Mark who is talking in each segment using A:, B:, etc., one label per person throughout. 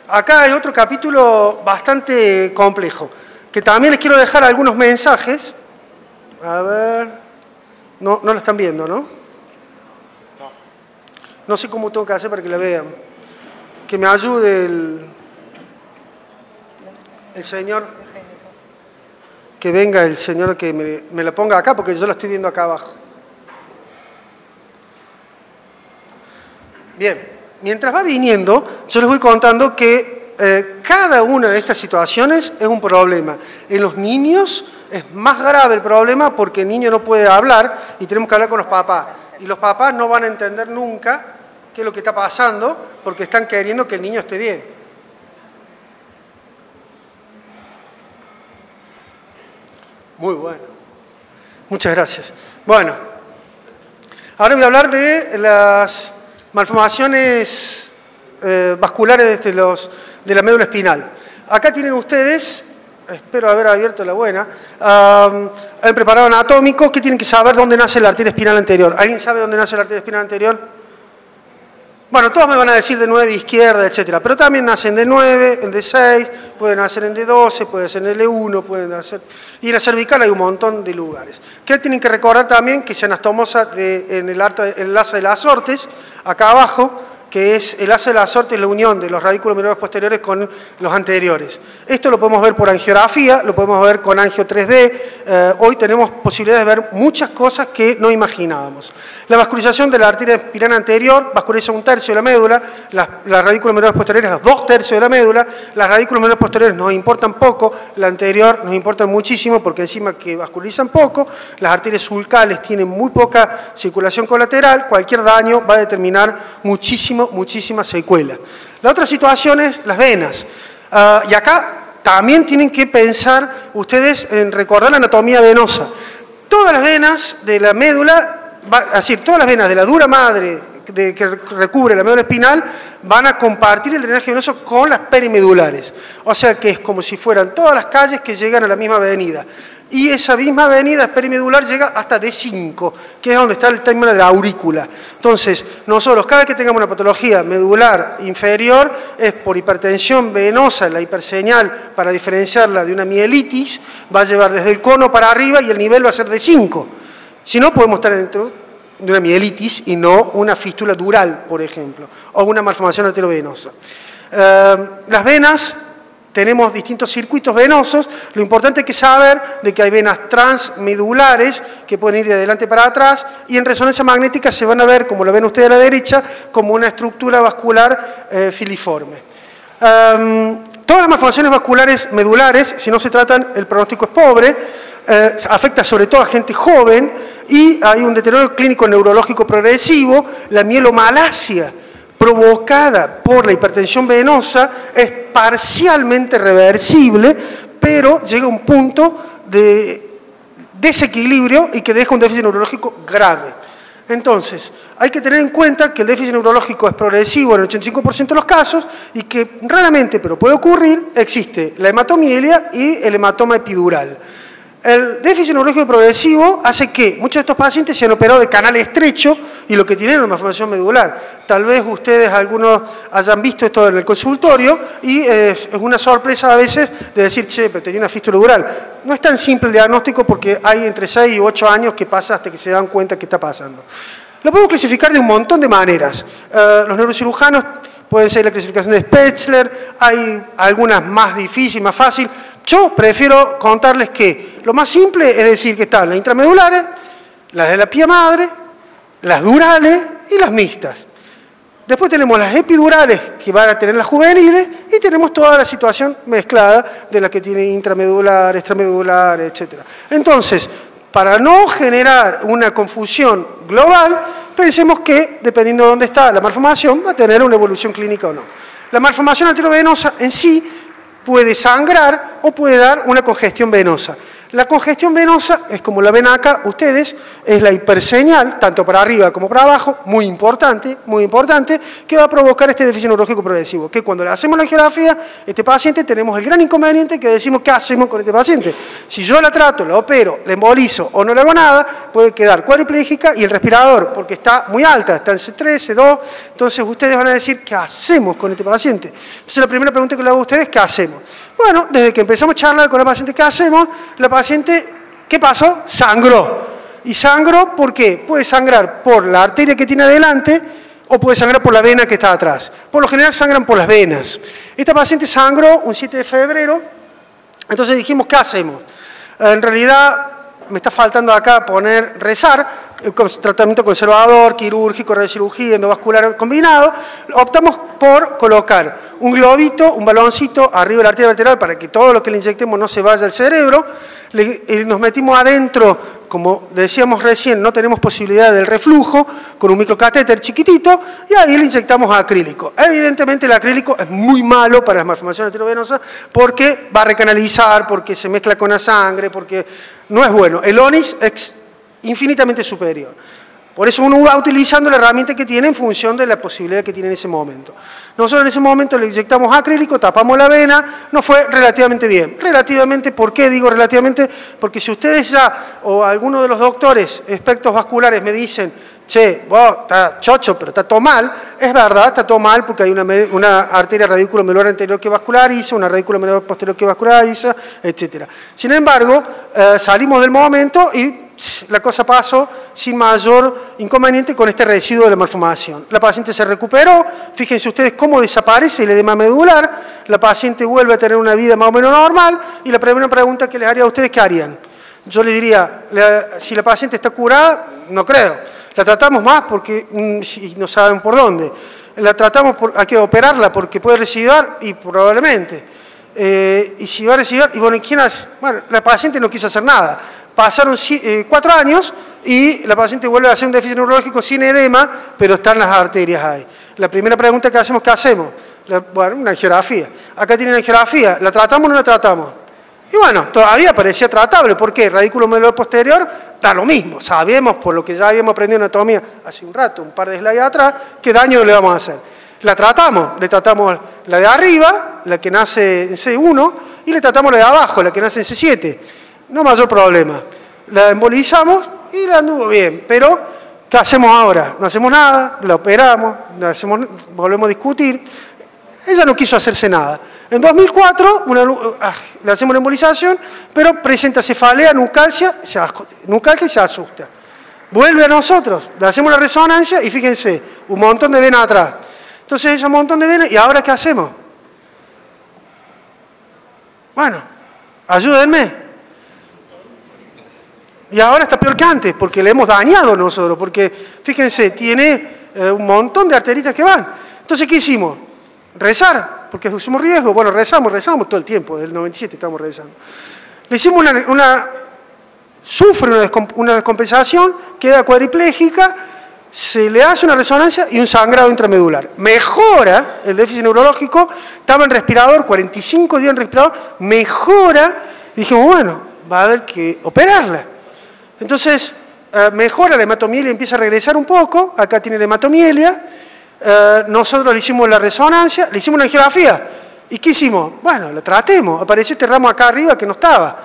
A: Acá hay otro capítulo bastante complejo, que también les quiero dejar algunos mensajes. A ver, no lo están viendo, ¿no? No sé cómo tengo que hacer para que la vean. Que me ayude el señor. Que venga el señor que me la ponga acá, porque yo la estoy viendo acá abajo. Bien. Mientras va viniendo, yo les voy contando que cada una de estas situaciones es un problema. En los niños es más grave el problema porque el niño no puede hablar y tenemos que hablar con los papás. Y los papás no van a entender nunca qué es lo que está pasando porque están queriendo que el niño esté bien. Muy bueno. Muchas gracias. Bueno, ahora voy a hablar de las malformaciones vasculares de la médula espinal. Acá tienen ustedes, espero haber abierto la buena, el preparado anatómico, que tienen que saber dónde nace la arteria espinal anterior. ¿Alguien sabe dónde nace la arteria espinal anterior? Bueno, todos me van a decir de 9 izquierda, etcétera, pero también nacen de 9, en D6, pueden nacer en D12, pueden nacer en L1, pueden nacer... Y en la cervical hay un montón de lugares. Que tienen que recordar también que se anastomosa en el asa de las Ortes, acá abajo, que es el asa de las Ortes, la unión de los radículos menores posteriores con los anteriores. Esto lo podemos ver por angiografía, lo podemos ver con angio 3D. Hoy tenemos posibilidad de ver muchas cosas que no imaginábamos. La vascularización de la arteria espinal anterior vasculariza 1/3 de la médula, las radículos menores posteriores los 2/3 de la médula, las radículos menores posteriores nos importan poco, la anterior nos importa muchísimo porque encima que vascularizan poco, las arterias sulcales tienen muy poca circulación colateral, cualquier daño va a determinar muchísima secuela. La otra situación es las venas. Y acá también tienen que pensar ustedes en recordar la anatomía venosa. Todas las venas de la médula, es decir, todas las venas de la dura madre que recubre la médula espinal van a compartir el drenaje venoso con las perimedulares. O sea que es como si fueran todas las calles que llegan a la misma avenida. Y esa misma avenida perimedular llega hasta D5, que es donde está el término de la aurícula. Entonces, nosotros cada vez que tengamos una patología medular inferior es por hipertensión venosa, la hiperseñal para diferenciarla de una mielitis va a llevar desde el cono para arriba y el nivel va a ser D5. Si no, podemos estar dentro de una mielitis y no una fístula dural, por ejemplo, o una malformación arteriovenosa. Las venas... Tenemos distintos circuitos venosos. Lo importante es que saber de que hay venas transmedulares que pueden ir de adelante para atrás y en resonancia magnética se van a ver, como lo ven ustedes a la derecha, como una estructura vascular filiforme. Todas las malformaciones vasculares medulares, si no se tratan, el pronóstico es pobre. Afecta sobre todo a gente joven y hay un deterioro clínico neurológico progresivo. La mielomalacia provocada por la hipertensión venosa es parcialmente reversible, pero llega a un punto de desequilibrio y que deja un déficit neurológico grave. Entonces, hay que tener en cuenta que el déficit neurológico es progresivo en el 85% de los casos y que raramente, pero puede ocurrir, existe la hematomielia y el hematoma epidural. El déficit neurológico progresivo hace que muchos de estos pacientes sean operados de canal estrecho y lo que tienen es una malformación medular. Tal vez ustedes, algunos, hayan visto esto en el consultorio y es una sorpresa a veces de decir, che, pero tenía una fístula dural. No es tan simple el diagnóstico porque hay entre 6 y 8 años que pasa hasta que se dan cuenta que está pasando. Lo podemos clasificar de un montón de maneras. Los neurocirujanos pueden ser la clasificación de Spetzler, hay algunas más difíciles, más fáciles. Yo prefiero contarles que lo más simple es decir que están las intramedulares, las de la pía madre, las durales y las mixtas. Después tenemos las epidurales que van a tener las juveniles y tenemos toda la situación mezclada de las que tiene intramedular, extramedular, etc. Entonces, para no generar una confusión global, pensemos que, dependiendo de dónde está la malformación, va a tener una evolución clínica o no. La malformación arteriovenosa en sí puede sangrar o puede dar una congestión venosa. La congestión venosa es como la ven acá ustedes, es la hiperseñal, tanto para arriba como para abajo, muy importante, que va a provocar este déficit neurológico progresivo. Que cuando le hacemos la angiografía, este paciente tenemos el gran inconveniente que decimos, ¿qué hacemos con este paciente? Si yo la trato, la opero, la embolizo o no le hago nada, puede quedar cuadriplégica y el respirador, porque está muy alta, está en C3, C2, entonces ustedes van a decir, ¿qué hacemos con este paciente? Entonces la primera pregunta que le hago a ustedes, ¿qué hacemos? Bueno, desde que empezamos a charlar con la paciente, ¿qué hacemos? La paciente, ¿qué pasó? Sangró. ¿Y sangró por qué? Puede sangrar por la arteria que tiene adelante o puede sangrar por la vena que está atrás. Por lo general sangran por las venas. Esta paciente sangró un 7 de febrero, entonces dijimos, ¿qué hacemos? En realidad, me está faltando acá poner rezar, tratamiento conservador, quirúrgico, radiocirugía, endovascular combinado. Optamos por colocar un globito, un baloncito arriba de la arteria vertebral para que todo lo que le inyectemos no se vaya al cerebro. Nos metimos adentro, como decíamos recién, no tenemos posibilidad del reflujo, con un microcatéter chiquitito, y ahí le inyectamos acrílico. Evidentemente el acrílico es muy malo para las malformaciones arteriovenosas porque va a recanalizar, porque se mezcla con la sangre, porque no es bueno. El ONIS es infinitamente superior. Por eso uno va utilizando la herramienta que tiene en función de la posibilidad que tiene en ese momento. Nosotros en ese momento le inyectamos acrílico, tapamos la vena, nos fue relativamente bien. Relativamente, ¿por qué digo relativamente? Porque si ustedes ya, o alguno de los doctores, expertos vasculares, me dicen, che, vos está chocho, pero está todo mal, es verdad, está todo mal porque hay una arteria radículo-medular anterior que vasculariza, una radículo-medular posterior que vasculariza, etc. Sin embargo, salimos del momento y la cosa pasó sin mayor inconveniente con este residuo de la malformación. La paciente se recuperó, fíjense ustedes cómo desaparece el edema medular, la paciente vuelve a tener una vida más o menos normal y la primera pregunta que les haría a ustedes, ¿qué harían? Yo les diría, si la paciente está curada, no creo. La tratamos más porque no saben por dónde. La tratamos, hay que operarla porque puede residuar y probablemente. Y si va a residuar, y bueno, ¿quién hace? Bueno, la paciente no quiso hacer nada. Pasaron 4 años y la paciente vuelve a hacer un déficit neurológico sin edema, pero están las arterias ahí. La primera pregunta que hacemos, ¿qué hacemos? Bueno, una angiografía. Acá tiene una angiografía, ¿la tratamos o no la tratamos? Y bueno, todavía parecía tratable. ¿Por qué? Radículo medular posterior da lo mismo. Sabemos, por lo que ya habíamos aprendido en anatomía hace un rato, un par de slides atrás, qué daño no le vamos a hacer. La tratamos, le tratamos la de arriba, la que nace en C1, y le tratamos la de abajo, la que nace en C7. No mayor problema. La embolizamos y la anduvo bien. Pero, ¿qué hacemos ahora? No hacemos nada, la operamos, volvemos a discutir. Ella no quiso hacerse nada. En 2004 le hacemos la embolización, pero presenta cefalea, nucalgia y se asusta. Vuelve a nosotros, le hacemos la resonancia y fíjense, un montón de venas atrás. Entonces, ese montón de venas, ¿y ahora qué hacemos? Bueno, ayúdenme. Y ahora está peor que antes, porque le hemos dañado nosotros, porque fíjense, tiene un montón de arteritas que van. Entonces, ¿qué hicimos? Rezar, porque asumimos riesgo. Bueno, rezamos todo el tiempo, del 97 estamos rezando. Le hicimos sufre una descompensación, queda cuadriplégica, se le hace una resonancia y un sangrado intramedular. Mejora el déficit neurológico, estaba en respirador, 45 días en respirador, mejora, y dijimos, bueno, va a haber que operarla. Entonces, mejora la hematomielia, empieza a regresar un poco, acá tiene la hematomielia. Nosotros le hicimos la resonancia, le hicimos una angiografía. ¿Y qué hicimos? Bueno, la tratemos. Apareció este ramo acá arriba que no estaba.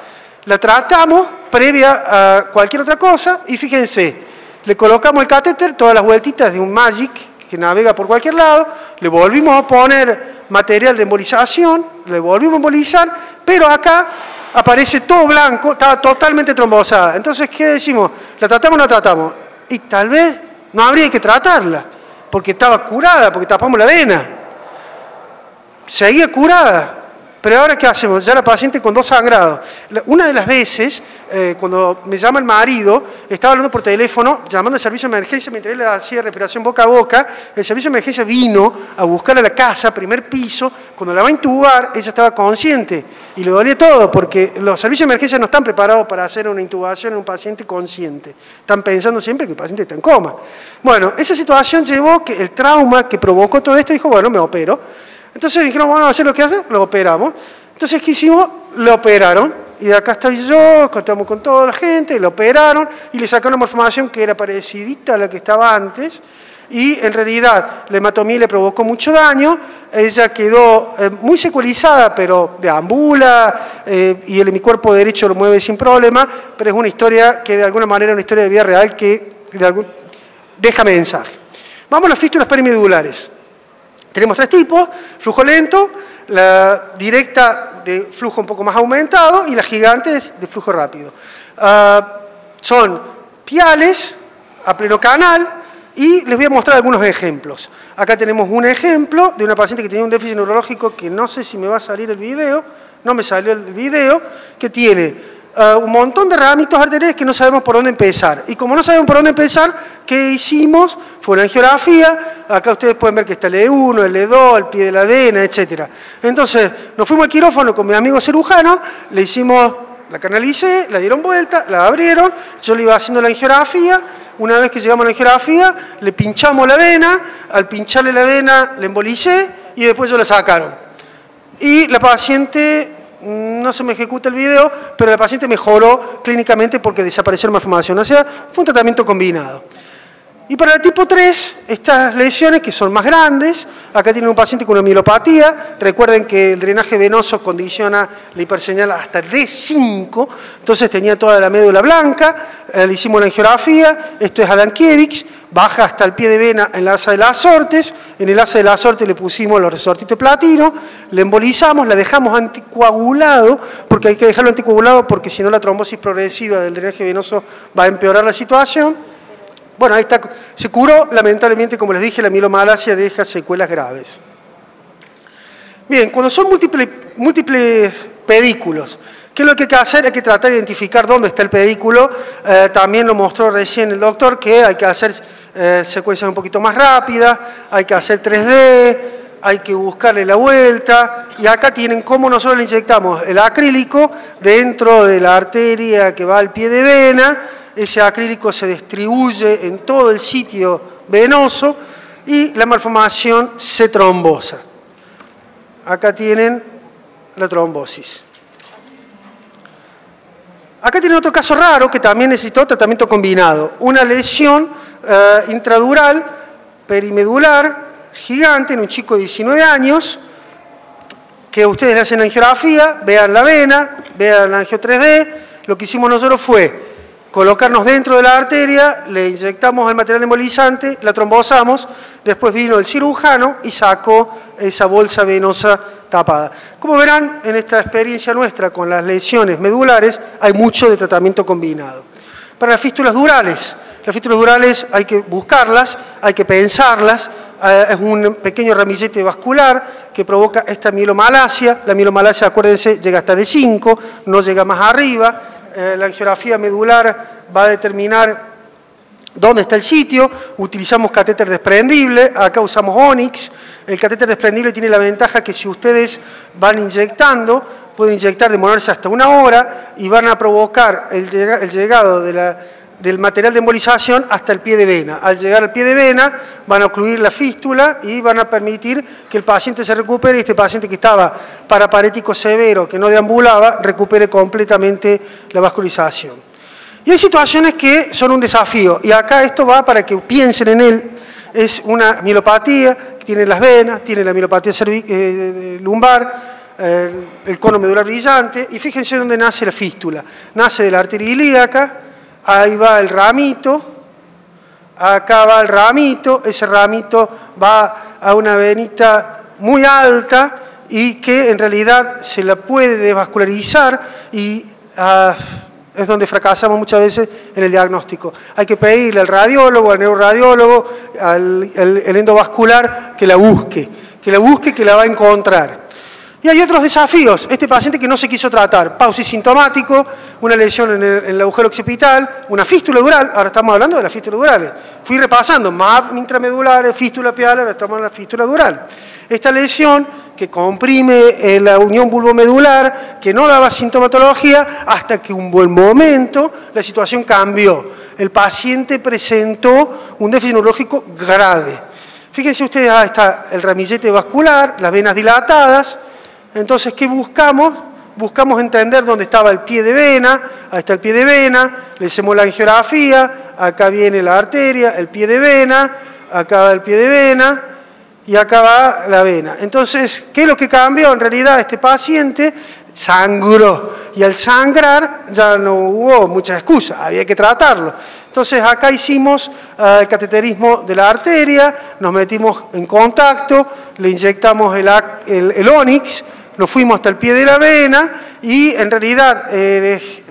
A: La tratamos previa a cualquier otra cosa y fíjense, le colocamos el catéter, todas las vueltitas de un Magic que navega por cualquier lado, le volvimos a poner material de embolización, le volvimos a embolizar, pero acá aparece todo blanco, estaba totalmente trombosada. Entonces, ¿qué decimos? ¿La tratamos o no la tratamos? Y tal vez no habría que tratarla, porque estaba curada, porque tapamos la vena. Seguía curada. Pero ahora, ¿qué hacemos? Ya la paciente con 2 sangrados. Una de las veces, cuando me llama el marido, estaba hablando por teléfono, llamando al servicio de emergencia, mientras él le hacía respiración boca a boca, el servicio de emergencia vino a buscarla a la casa, primer piso, cuando la va a intubar, ella estaba consciente, y le dolía todo, porque los servicios de emergencia no están preparados para hacer una intubación en un paciente consciente. Están pensando siempre que el paciente está en coma. Bueno, esa situación llevó que el trauma que provocó todo esto, dijo, bueno, me opero. Entonces dijeron, bueno, vamos a hacer lo que hacen, lo operamos. Entonces, ¿qué hicimos? Lo operaron y acá estoy yo, contamos con toda la gente, lo operaron y le sacaron una malformación que era parecidita a la que estaba antes, y en realidad la hematomía le provocó mucho daño, ella quedó muy secuelizada, pero deambula, y el hemicuerpo derecho lo mueve sin problema, pero es una historia que de alguna manera es una historia de vida real que deja mensaje. Vamos a las fístulas perimedulares. Tenemos tres tipos: flujo lento, la directa de flujo un poco más aumentado y la gigante de flujo rápido. Son piales a pleno canal y les voy a mostrar algunos ejemplos. Acá tenemos un ejemplo de una paciente que tenía un déficit neurológico que no sé si me va a salir el video, no me salió el video, que tiene un montón de ramitos arteriales que no sabemos por dónde empezar. Y como no sabemos por dónde empezar, ¿qué hicimos? Fue una angiografía. Acá ustedes pueden ver que está el E1, el E2, el pie de la vena, etc. Entonces, nos fuimos al quirófano con mi amigo cirujano, le hicimos, la canalicé, la dieron vuelta, la abrieron, yo le iba haciendo la angiografía. Una vez que llegamos a la angiografía, le pinchamos la vena, al pincharle la vena, le embolicé y después yo la sacaron. Y la paciente, no se me ejecuta el video, pero la paciente mejoró clínicamente porque desapareció la malformación. O sea, fue un tratamiento combinado. Y para el tipo 3, estas lesiones que son más grandes, acá tienen un paciente con una mielopatía. Recuerden que el drenaje venoso condiciona la hiperseñal hasta D5, entonces tenía toda la médula blanca, le hicimos la angiografía, esto es Adankiewicz, baja hasta el pie de vena en el asa de las Ortes, en el asa de las Ortes le pusimos los resortitos de platino, le embolizamos, la dejamos anticoagulado, porque hay que dejarlo anticoagulado porque si no la trombosis progresiva del drenaje venoso va a empeorar la situación. Bueno, ahí está, se curó, lamentablemente, como les dije, la mielomalacia deja secuelas graves. Bien, cuando son múltiples pedículos, ¿qué es lo que hay que hacer? Hay que tratar de identificar dónde está el pedículo. También lo mostró recién el doctor, que hay que hacer secuencias un poquito más rápidas, hay que hacer 3D, hay que buscarle la vuelta, y acá tienen cómo nosotros le inyectamos el acrílico dentro de la arteria que va al pie de vena. Ese acrílico se distribuye en todo el sitio venoso y la malformación se trombosa. Acá tienen la trombosis. Acá tienen otro caso raro que también necesitó tratamiento combinado. Una lesión intradural, perimedular, gigante en un chico de 19 años, que ustedes le hacen angiografía, vean la vena, vean la angio 3D. Lo que hicimos nosotros fue colocarnos dentro de la arteria, le inyectamos el material embolizante, la trombosamos, después vino el cirujano y sacó esa bolsa venosa tapada. Como verán, en esta experiencia nuestra con las lesiones medulares hay mucho de tratamiento combinado. Para las fístulas durales hay que buscarlas, hay que pensarlas, es un pequeño ramillete vascular que provoca esta mielomalacia. La mielomalacia, acuérdense, llega hasta D5, no llega más arriba. La angiografía medular va a determinar dónde está el sitio. Utilizamos catéter desprendible, acá usamos Onyx. El catéter desprendible tiene la ventaja que si ustedes van inyectando, pueden inyectar, demorarse hasta 1 hora y van a provocar el llegado del material de embolización hasta el pie de vena. Al llegar al pie de vena van a ocluir la fístula y van a permitir que el paciente se recupere, y este paciente que estaba paraparético severo, que no deambulaba, recupere completamente la vascularización. Y hay situaciones que son un desafío, y acá esto va para que piensen en él. Es una mielopatía que tiene las venas, tiene la mielopatía lumbar, el cono medular brillante, y fíjense dónde nace la fístula. Nace de la arteria ilíaca. Ahí va el ramito, acá va el ramito, ese ramito va a una venita muy alta y que en realidad se la puede desvascularizar y es donde fracasamos muchas veces en el diagnóstico. Hay que pedirle al radiólogo, al neuroradiólogo, al endovascular que la busque, que la va a encontrar. Y hay otros desafíos. Este paciente que no se quiso tratar, pausisintomático, una lesión en el agujero occipital, una fístula dural, ahora estamos hablando de las fístulas durales. Fui repasando, MAP intramedulares, fístula pialar, ahora estamos en la fístula dural. Esta lesión que comprime la unión bulbomedular, que no daba sintomatología, hasta que un buen momento la situación cambió. El paciente presentó un déficit neurológico grave. Fíjense ustedes, ahí está el ramillete vascular, las venas dilatadas. Entonces, ¿qué buscamos? buscamos entender dónde estaba el pie de vena, ahí está el pie de vena, le hacemos la angiografía, acá viene la arteria, el pie de vena, acá va el pie de vena y acá va la vena. Entonces, ¿qué es lo que cambió? En realidad este paciente sangró y al sangrar ya no hubo muchas excusas, había que tratarlo. Entonces acá hicimos el cateterismo de la arteria, nos metimos en contacto, le inyectamos el Onyx, nos fuimos hasta el pie de la vena y en realidad,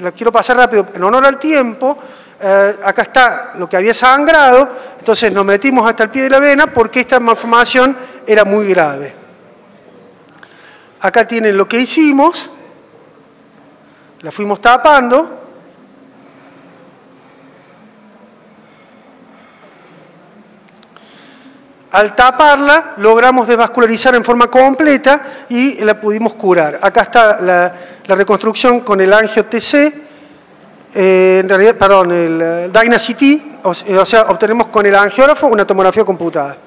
A: lo quiero pasar rápido, en honor al tiempo, acá está lo que había sangrado, entonces nos metimos hasta el pie de la vena porque esta malformación era muy grave. Acá tienen lo que hicimos, la fuimos tapando. Al taparla, logramos desvascularizar en forma completa y la pudimos curar. Acá está la reconstrucción con el angio TC, en realidad, perdón, el Dyna-CT, o sea, obtenemos con el angiógrafo una tomografía computada.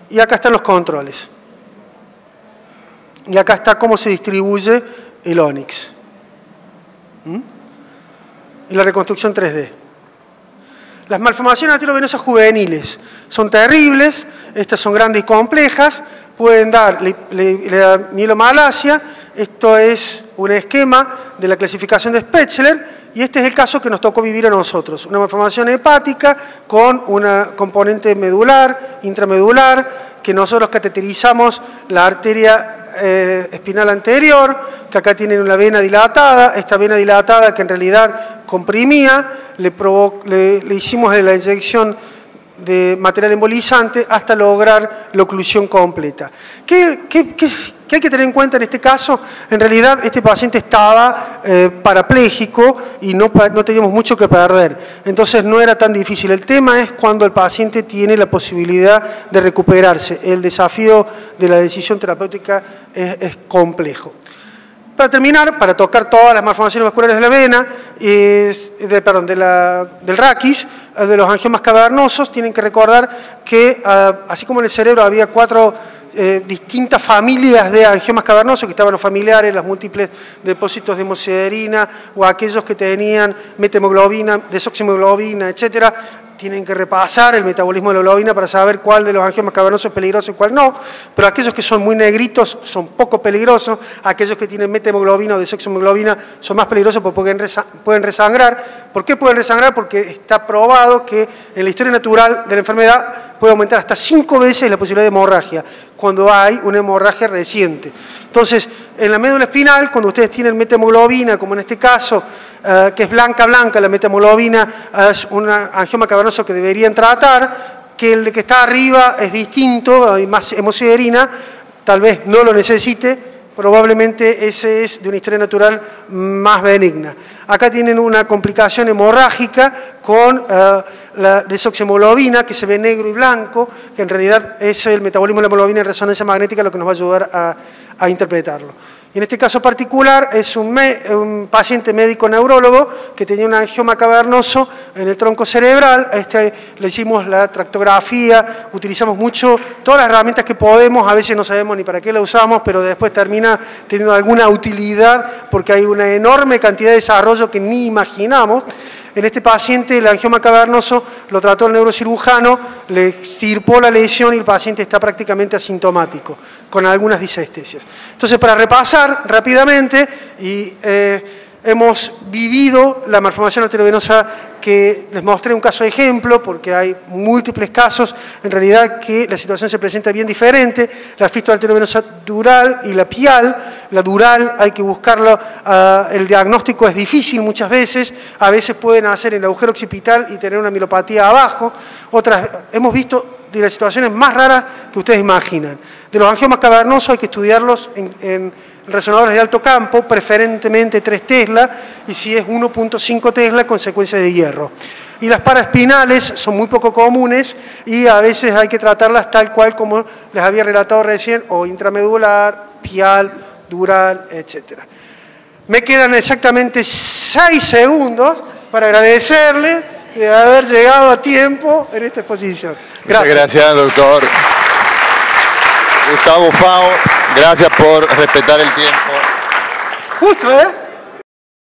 A: Y acá están los controles. Y acá está cómo se distribuye el Onyx. Y la reconstrucción 3D. Las malformaciones arteriovenosas juveniles son terribles, estas son grandes y complejas, pueden dar la mielomalacia, esto es un esquema de la clasificación de Spetzler, y este es el caso que nos tocó vivir a nosotros, una malformación hepática con una componente medular, intramedular, que nosotros cateterizamos la arteria espinal anterior, que acá tienen una vena dilatada, esta vena dilatada que en realidad comprimía, le hicimos la inyección de material embolizante hasta lograr la oclusión completa. ¿Qué hay que tener en cuenta en este caso? En realidad este paciente estaba parapléjico y no teníamos mucho que perder, entonces no era tan difícil. El tema es cuando el paciente tiene la posibilidad de recuperarse. El desafío de la decisión terapéutica es complejo. Para terminar, para tocar todas las malformaciones vasculares de la vena, del raquis, de los angiomas cavernosos, tienen que recordar que, así como en el cerebro había 4 distintas familias de angiomas cavernosos, que estaban los familiares, los múltiples depósitos de hemosiderina, o aquellos que tenían metahemoglobina, desoximoglobina, etcétera, tienen que repasar el metabolismo de la hemoglobina para saber cuál de los angiomas cavernosos es peligroso y cuál no, pero aquellos que son muy negritos son poco peligrosos, aquellos que tienen metahemoglobina o desoximoglobina son más peligrosos porque pueden resangrar. ¿Por qué pueden resangrar? Porque está probado que en la historia natural de la enfermedad puede aumentar hasta 5 veces la posibilidad de hemorragia cuando hay una hemorragia reciente. Entonces, en la médula espinal, cuando ustedes tienen metahemoglobina, como en este caso, que es blanca, la metahemoglobina es un angioma cavernoso que deberían tratar, que el de que está arriba es distinto, hay más hemosiderina, tal vez no lo necesite, probablemente ese es de una historia natural más benigna. Acá tienen una complicación hemorrágica con la desoximoglobina, que se ve negro y blanco, que en realidad es el metabolismo de la hemoglobina en resonancia magnética lo que nos va a ayudar a interpretarlo. Y en este caso particular es un paciente médico neurólogo que tenía un angioma cavernoso en el tronco cerebral. A este le hicimos la tractografía, utilizamos mucho todas las herramientas que podemos, a veces no sabemos ni para qué la usamos, pero después termina teniendo alguna utilidad porque hay una enorme cantidad de desarrollo que ni imaginamos. En este paciente el angioma cavernoso lo trató el neurocirujano, le extirpó la lesión y el paciente está prácticamente asintomático, con algunas disestesias. Entonces, para repasar rápidamente, hemos vivido la malformación arteriovenosa que les mostré un caso de ejemplo, porque hay múltiples casos, en realidad que la situación se presenta bien diferente, la fístula arteriovenosa dural y la pial. La dural hay que buscarlo, el diagnóstico es difícil muchas veces, a veces pueden hacer el agujero occipital y tener una mielopatía abajo, otras hemos visto de las situaciones más raras que ustedes imaginan. De los angiomas cavernosos hay que estudiarlos en resonadores de alto campo, preferentemente 3 Tesla, y si es 1.5 Tesla con secuencia de hierro. Y las paraespinales son muy poco comunes y a veces hay que tratarlas tal cual como les había relatado recién, o intramedular, pial, dural, etc. Me quedan exactamente 6 segundos para agradecerles de haber llegado a tiempo en esta exposición. Gracias.
B: Muchas gracias, doctor Gustavo Fao. Gracias por respetar el tiempo.
A: Justo, ¿eh?